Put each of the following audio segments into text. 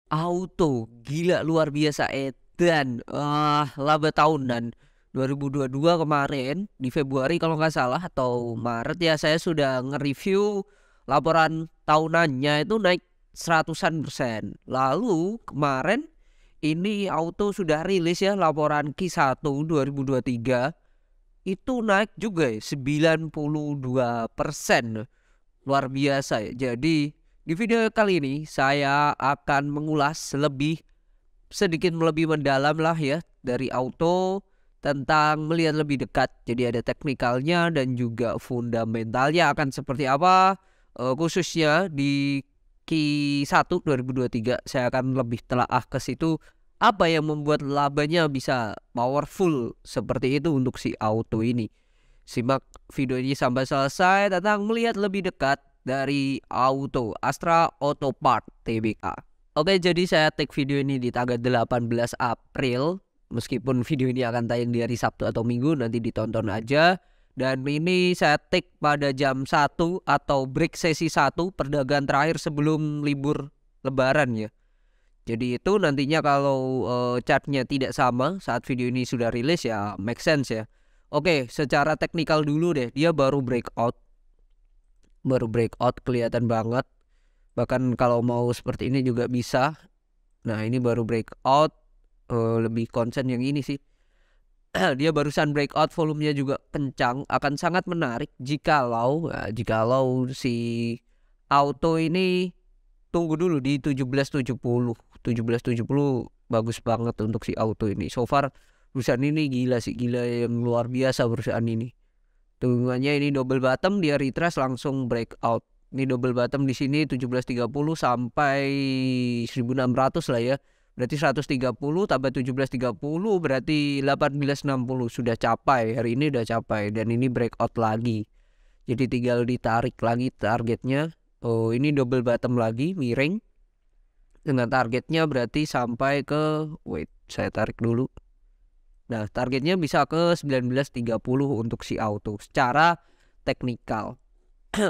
Auto, gila luar biasa edan. Laba tahunan 2022 kemarin di Februari kalau nggak salah atau Maret ya, saya sudah nge-review laporan tahunannya itu naik seratusan persen. Lalu kemarin ini Auto sudah rilis ya laporan Q1 2023 itu naik juga ya 92%. Luar biasa ya. Jadi di video kali ini saya akan mengulas sedikit lebih mendalam lah ya dari Auto tentang melihat lebih dekat. Jadi ada teknikalnya dan juga fundamentalnya akan seperti apa, khususnya di Q1 2023 saya akan lebih telaah ke situ apa yang membuat labanya bisa powerful seperti itu untuk si Auto ini. Simak video ini sampai selesai tentang melihat lebih dekat dari Auto Astra Auto Part Tbk. Oke, jadi saya take video ini di tanggal 18 April. Meskipun video ini akan tayang di hari Sabtu atau Minggu, nanti ditonton aja. Dan ini saya take pada jam 1 atau break sesi 1 perdagangan terakhir sebelum libur Lebaran ya. Jadi itu nantinya kalau chartnya tidak sama saat video ini sudah rilis ya make sense ya. Oke, secara teknikal dulu deh. Dia baru breakout. Baru breakout kelihatan banget. Bahkan kalau mau seperti ini juga bisa. Nah, ini baru breakout. Lebih concern yang ini sih. Dia barusan breakout, volumenya juga kencang. Akan sangat menarik jikalau si Auto ini tunggu dulu di 1770. 1770 bagus banget untuk si Auto ini. So far perusahaan ini gila sih, gila yang luar biasa perusahaan ini. Tungguannya ini double bottom, dia retrace langsung breakout. Ini double bottom di sini 1730 sampai 1600 lah ya. Berarti 130 tambah 1730 berarti 1860 sudah capai. Hari ini udah capai dan ini breakout lagi. Jadi tinggal ditarik lagi targetnya. Oh, ini double bottom lagi miring. Dengan targetnya berarti sampai ke saya tarik dulu. Nah, targetnya bisa ke 1930 untuk si Auto secara teknikal.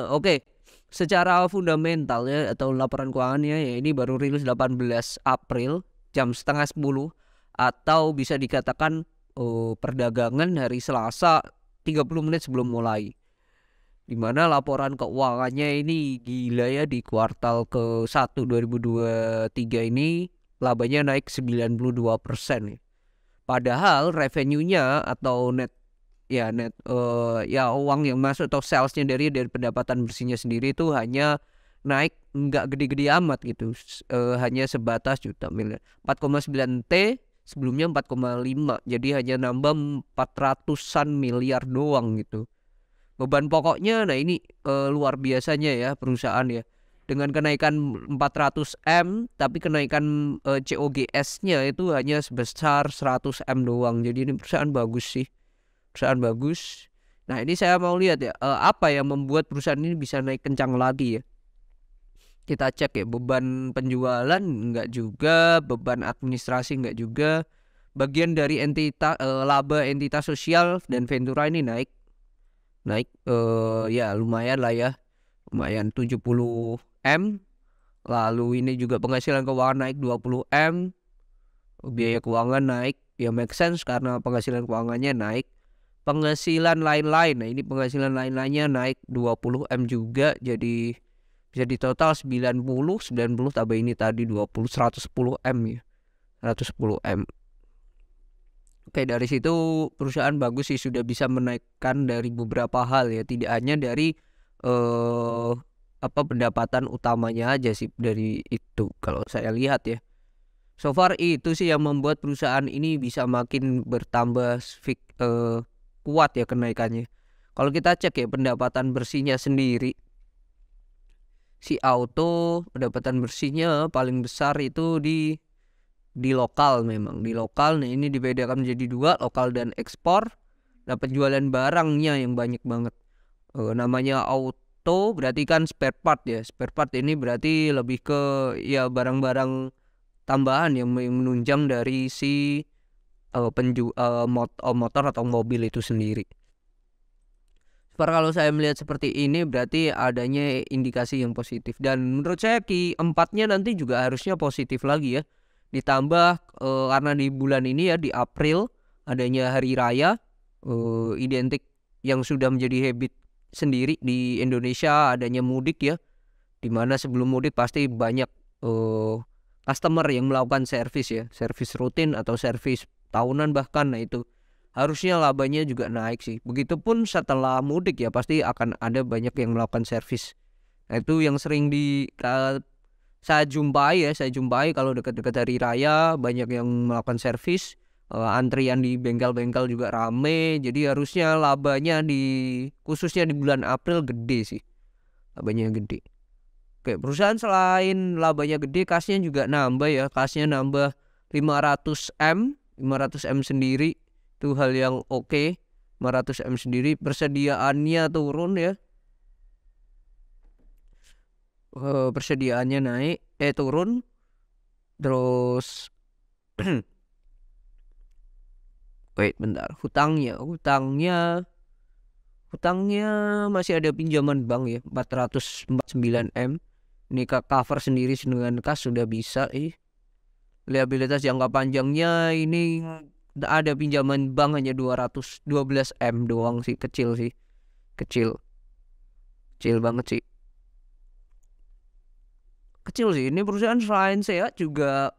Oke, secara fundamental ya atau laporan keuangannya ya ini baru rilis 18 April jam setengah 10 atau bisa dikatakan perdagangan hari Selasa 30 menit sebelum mulai. Dimana laporan keuangannya ini gila ya di kuartal ke-1 2023 ini labanya naik 92% ya. Padahal revenue-nya atau net ya uang yang masuk atau salesnya dari pendapatan bersihnya sendiri itu hanya naik nggak gede-gede amat gitu. Hanya sebatas juta miliar 4,9 T sebelumnya 4,5, jadi hanya nambah 400-an miliar doang gitu. Beban pokoknya nah ini luar biasanya ya perusahaan ya. Dengan kenaikan 400 M tapi kenaikan COGS-nya itu hanya sebesar 100 M doang. Jadi ini perusahaan bagus sih. Perusahaan bagus. Nah, ini saya mau lihat ya apa yang membuat perusahaan ini bisa naik kencang lagi ya. Kita cek ya, beban penjualan enggak juga, beban administrasi enggak juga. Bagian dari laba entitas sosial dan Ventura ini naik ya lumayan lah ya, lumayan 70 M. Lalu ini juga penghasilan keuangan naik 20 M, biaya keuangan naik ya make sense karena penghasilan keuangannya naik. Penghasilan lain-lain, nah ini penghasilan lain-lainnya naik 20 M juga, jadi bisa di total 90 tambah ini tadi 20 110 M ya, 110 M. Oke, dari situ perusahaan bagus sih, sudah bisa menaikkan dari beberapa hal ya, tidak hanya dari pendapatan utamanya aja sih dari itu kalau saya lihat ya. So far itu sih yang membuat perusahaan ini bisa makin bertambah kuat ya kenaikannya. Kalau kita cek ya pendapatan bersihnya sendiri, si Auto pendapatan bersihnya paling besar itu di lokal, memang di lokal. Nah, ini dibedakan menjadi dua, lokal dan ekspor. Nah, penjualan barangnya yang banyak banget. Namanya Auto berarti kan spare part ya. Spare part ini berarti lebih ke ya barang-barang tambahan yang menunjang dari si motor atau mobil itu sendiri. Kalau saya melihat seperti ini berarti adanya indikasi yang positif, dan menurut saya Q4-nya nanti juga harusnya positif lagi ya. Ditambah karena di bulan ini ya, di April adanya hari raya identik yang sudah menjadi habit sendiri di Indonesia, adanya mudik ya, dimana sebelum mudik pasti banyak customer yang melakukan servis ya, servis rutin atau servis tahunan bahkan. Nah itu harusnya labanya juga naik sih. Begitupun setelah mudik ya, pasti akan ada banyak yang melakukan servis. Nah itu yang sering saya jumpai kalau dekat-dekat hari raya banyak yang melakukan servis. Antrian di bengkel-bengkel juga rame, jadi harusnya labanya khususnya di bulan April gede sih, labanya gede. Oke, perusahaan selain labanya gede, kasnya juga nambah ya, kasnya nambah 500M sendiri, itu hal yang oke. 500M sendiri, persediaannya turun ya, persediaannya turun. Terus wait bentar, hutangnya masih ada pinjaman bank ya, 449M. Ini cover sendiri dengan kas sudah bisa. Liabilitas jangka panjangnya ini ada pinjaman bank hanya 212M doang sih, kecil banget sih, kecil sih. Ini perusahaan selain sehat juga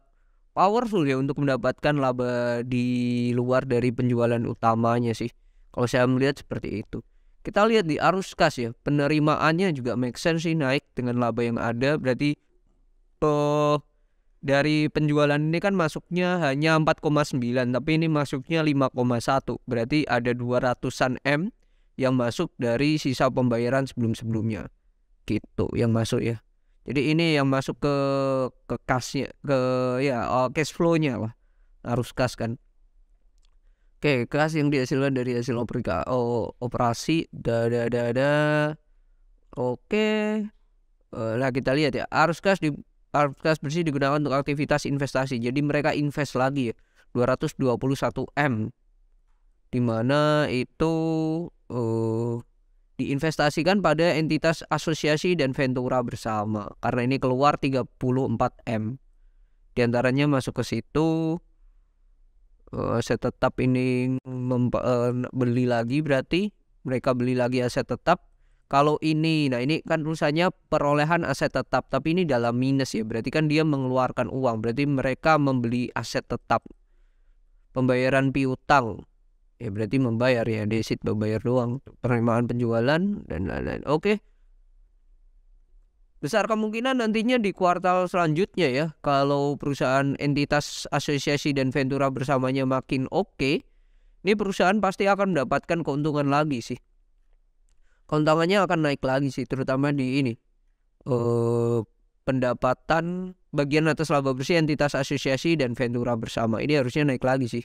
powerful ya untuk mendapatkan laba di luar dari penjualan utamanya sih, kalau saya melihat seperti itu. Kita lihat di arus kas ya, penerimaannya juga make sense sih, naik dengan laba yang ada. Berarti dari penjualan ini kan masuknya hanya 4,9, tapi ini masuknya 5,1. Berarti ada 200-an M yang masuk dari sisa pembayaran sebelum-sebelumnya gitu yang masuk ya. Jadi ini yang masuk ke kasnya, ke ya cash flow-nya lah, arus kas kan. Oke, kas yang dihasilkan dari hasil operasi oke. Nah kita lihat ya, arus kas bersih digunakan untuk aktivitas investasi. Jadi mereka invest lagi ya, 221M, dimana itu diinvestasikan pada entitas asosiasi dan ventura bersama, karena ini keluar 34M. Diantaranya masuk ke situ. Aset tetap ini beli lagi, berarti mereka beli lagi aset tetap. Kalau ini, nah ini kan tulisannya perolehan aset tetap, tapi ini dalam minus ya, berarti kan dia mengeluarkan uang, berarti mereka membeli aset tetap. Pembayaran piutang ya, berarti membayar ya, desit membayar doang. Penerimaan penjualan dan lain-lain. Oke. Besar kemungkinan nantinya di kuartal selanjutnya ya, kalau perusahaan entitas asosiasi dan ventura bersamanya makin oke, ini perusahaan pasti akan mendapatkan keuntungan lagi sih. Keuntungannya akan naik lagi sih, terutama di ini pendapatan bagian atas laba bersih entitas asosiasi dan ventura bersama. Ini harusnya naik lagi sih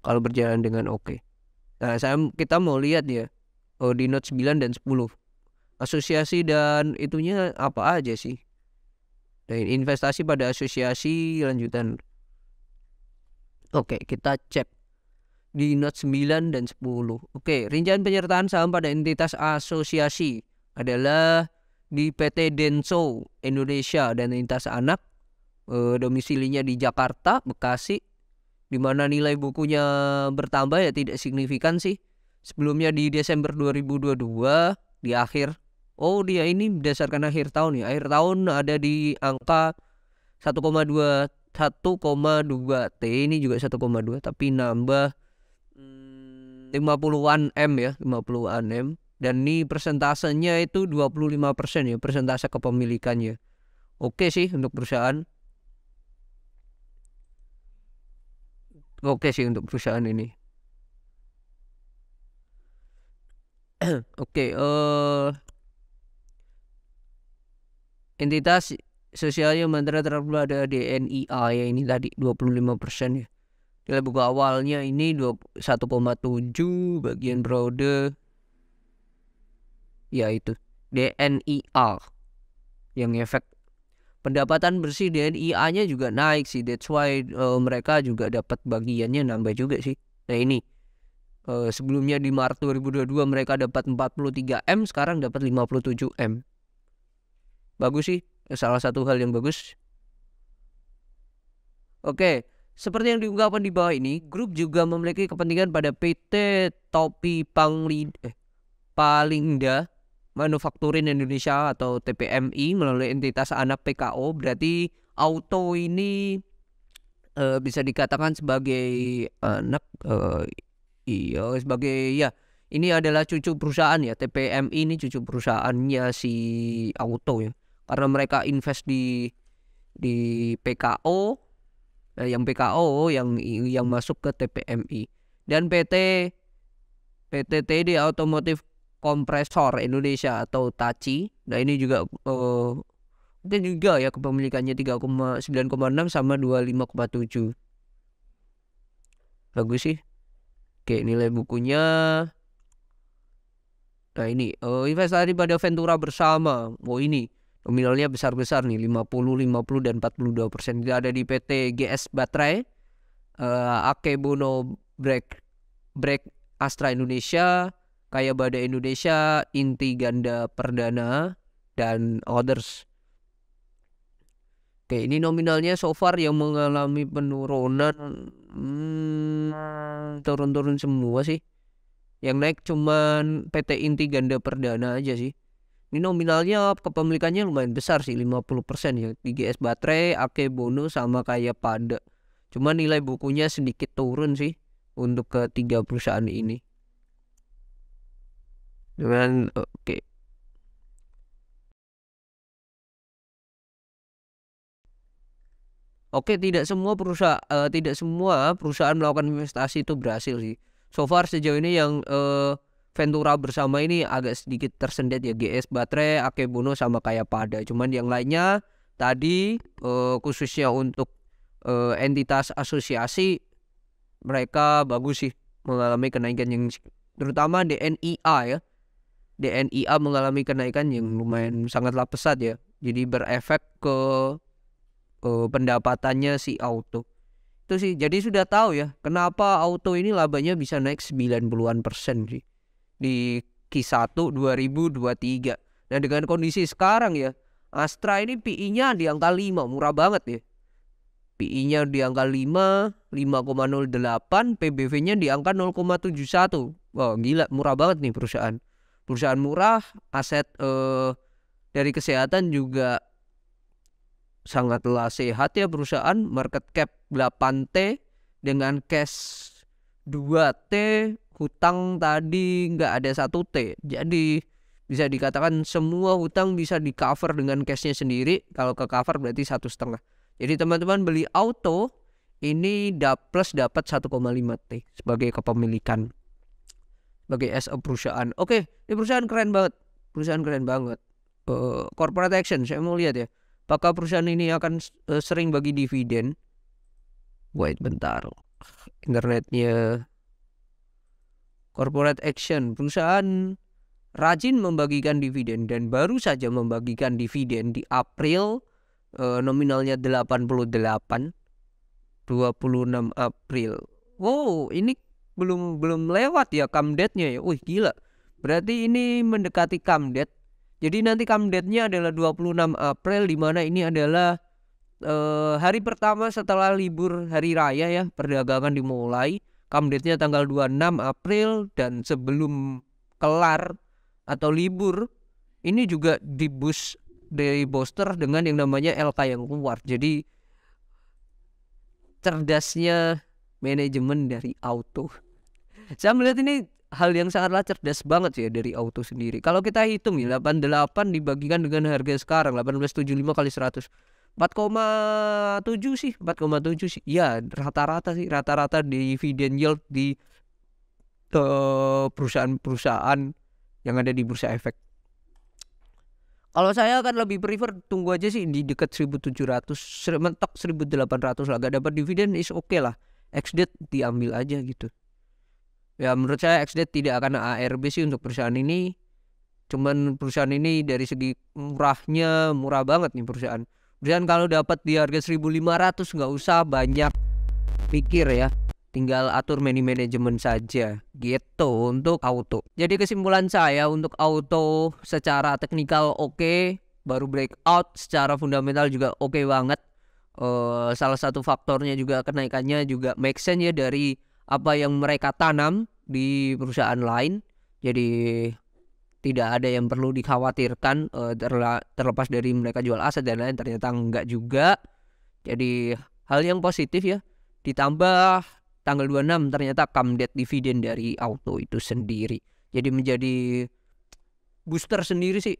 kalau berjalan dengan oke. Nah, kita mau lihat ya di note 9 dan 10. Asosiasi dan itunya apa aja sih? Dan investasi pada asosiasi lanjutan. Oke, kita cek di note 9 dan 10. Oke, rincian penyertaan saham pada entitas asosiasi adalah di PT Denso Indonesia dan entitas anak, domisilinya di Jakarta, Bekasi, di mana nilai bukunya bertambah ya, tidak signifikan sih. Sebelumnya di Desember 2022 di akhir, dia ini berdasarkan akhir tahun ya. Akhir tahun ada di angka 1,2 T, ini juga 1,2, tapi nambah 50-an M ya, 50-an M. Dan ini persentasenya itu 25% ya, persentase kepemilikannya. Oke sih untuk perusahaan. Oke sih untuk perusahaan ini. Oke, entitas sosialnya mantra terlalu ada DNIA ya, ini tadi 25% ya. Nilai buku awalnya ini 1,7, bagian periode ya itu DNIA yang efek. Pendapatan bersih DNIA-nya juga naik sih, that's why mereka juga dapat bagiannya nambah juga sih. Nah ini Sebelumnya di Maret 2022 mereka dapat 43 M, sekarang dapat 57 M. Bagus sih, salah satu hal yang bagus. Oke, seperti yang diungkapkan di bawah ini, grup juga memiliki kepentingan pada PT Topi Palinda Manufakturin Indonesia atau TPMI melalui entitas anak PKO. Berarti Auto ini bisa dikatakan sebagai anak, iya sebagai ya ini adalah cucu perusahaan ya. TPMI ini cucu perusahaannya si Auto ya, karena mereka invest di PKO, yang PKO yang masuk ke TPMI. Dan PT TD Automotive Kompresor Indonesia atau TACI. Nah ini juga mungkin juga ya kepemilikannya 9,6 sama 25,7. Bagus sih. Oke, nilai bukunya. Nah ini investasi pada Ventura bersama. Oh ini nominalnya besar-besar nih, 50, 50 dan 42%. Tidak ada di PT GS Baterai, Akebono Break Astra Indonesia, Kaya Badai Indonesia, Inti Ganda Perdana, dan others. Oke, ini nominalnya so far yang mengalami penurunan, turun-turun semua sih. Yang naik cuman PT Inti Ganda Perdana aja sih. Ini nominalnya kepemilikannya lumayan besar sih, 50% ya. Di GS Baterai, Akebono, sama Kaya Pada. Cuma nilai bukunya sedikit turun sih untuk ketiga perusahaan ini. Dengan oke. Oke, tidak semua perusahaan melakukan investasi itu berhasil sih. So far sejauh ini yang Ventura bersama ini agak sedikit tersendat ya, GS Baterai, Akebono, sama Kaya Pada. Cuman yang lainnya tadi khususnya untuk entitas asosiasi mereka bagus sih, mengalami kenaikan yang terutama DNIA ya. DNIA mengalami kenaikan yang lumayan sangatlah pesat ya. Jadi berefek ke pendapatannya si Auto. Itu sih. Jadi sudah tahu ya kenapa Auto ini labanya bisa naik 90-an% sih di Q1 2023. Nah, dengan kondisi sekarang ya, Astra ini PI-nya di angka 5, murah banget ya. PI-nya di angka 5, 5,08, PBV-nya di angka 0,71. Wah, gila, murah banget nih perusahaan. Perusahaan murah, aset dari kesehatan juga sangatlah sehat ya perusahaan. Market cap 8T dengan cash 2T, hutang tadi nggak ada 1T. Jadi bisa dikatakan semua hutang bisa di cover dengan cashnya sendiri. Kalau ke cover berarti 1,5. Jadi teman-teman beli Auto ini plus dapat 1,5T sebagai kepemilikan, sebagai as a perusahaan. Oke, ini perusahaan keren banget. Corporate action, saya mau lihat ya. Apakah perusahaan ini akan sering bagi dividen? Wait bentar, internetnya. Corporate action, perusahaan rajin membagikan dividen dan baru saja membagikan dividen di April, nominalnya 88, 26 April. Wow, ini belum lewat ya come date-nya ya. Wih gila. Berarti ini mendekati come date. Jadi nanti come date-nya adalah 26 April, di mana ini adalah hari pertama setelah libur hari raya ya, perdagangan dimulai. Come date-nya tanggal 26 April, dan sebelum kelar atau libur ini juga di booster dengan yang namanya LK yang keluar. Jadi cerdasnya manajemen dari Auto. Saya melihat ini hal yang sangatlah cerdas banget ya dari Auto sendiri. Kalau kita hitung ya, 88 dibagikan dengan harga sekarang 1875 kali 100, 4,7 sih, 4,7 sih. Ya, rata-rata dividen yield di perusahaan-perusahaan yang ada di bursa efek. Kalau saya akan lebih prefer tunggu aja sih di dekat 1700, mentok 1800 lah. Gak dapat dividen is oke lah. Ex-date diambil aja gitu. Ya menurut saya ex-date tidak akan ARB sih untuk perusahaan ini. Cuman perusahaan ini dari segi murahnya, murah banget nih perusahaan. Perusahaan kalau dapat di harga 1500 nggak usah banyak pikir ya. tinggal atur menu manajemen saja gitu untuk auto. Jadi kesimpulan saya untuk auto secara teknikal oke, baru breakout secara fundamental juga oke banget. Salah satu faktornya juga kenaikannya juga make sense ya dari apa yang mereka tanam di perusahaan lain. Jadi tidak ada yang perlu dikhawatirkan terlepas dari mereka jual aset dan lain, ternyata enggak juga. Jadi hal yang positif ya. Ditambah tanggal 26 ternyata come date dividen dari auto itu sendiri. Jadi menjadi booster sendiri sih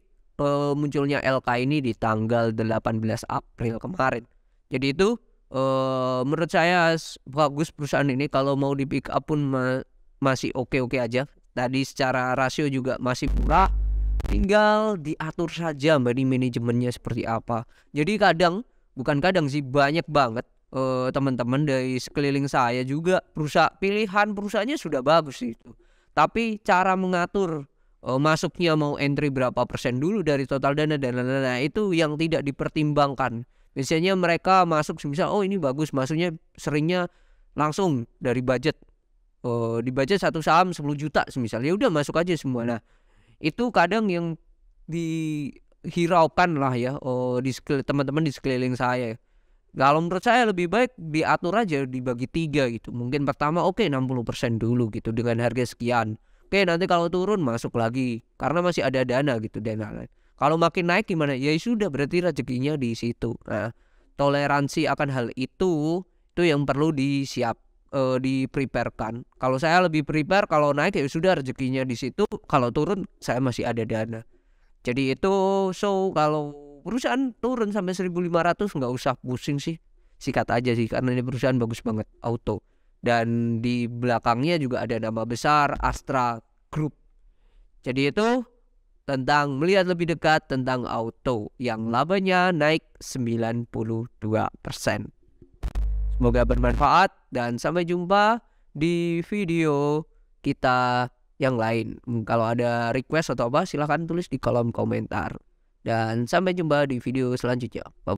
munculnya LK ini di tanggal 18 April kemarin. Jadi itu menurut saya bagus perusahaan ini, kalau mau di pick up pun masih oke-oke aja. Tadi secara rasio juga masih murah, tinggal diatur saja di manajemennya seperti apa. Jadi bukan kadang sih, banyak banget teman-teman dari sekeliling saya juga pilihan perusahaannya sudah bagus itu, tapi cara mengatur masuknya mau entry berapa persen dulu dari total dana dan lain-lain itu yang tidak dipertimbangkan. Biasanya mereka masuk misal ini bagus, masuknya seringnya langsung dari budget, di budget satu saham 10 juta misal, ya udah masuk aja semua. Nah itu kadang yang dihiraukan lah ya teman-teman di sekeliling saya. Kalau menurut saya lebih baik diatur aja, dibagi 3 gitu. Mungkin pertama 60% dulu gitu dengan harga sekian. Nanti kalau turun masuk lagi karena masih ada dana gitu dan lain-lain. Kalau makin naik gimana? Ya sudah, berarti rezekinya di situ. Nah, toleransi akan hal itu yang perlu dipreparekan. Kalau saya lebih prepare, kalau naik ya sudah rezekinya di situ, kalau turun saya masih ada dana. Jadi itu kalau perusahaan turun sampai 1.500 nggak usah pusing sih, sikat aja sih, karena ini perusahaan bagus banget auto, dan di belakangnya juga ada nama besar Astra Group. Jadi itu tentang melihat lebih dekat tentang auto yang labanya naik 92%. Semoga bermanfaat dan sampai jumpa di video kita yang lain. Kalau ada request atau apa silahkan tulis di kolom komentar. Dan sampai jumpa di video selanjutnya. Bye.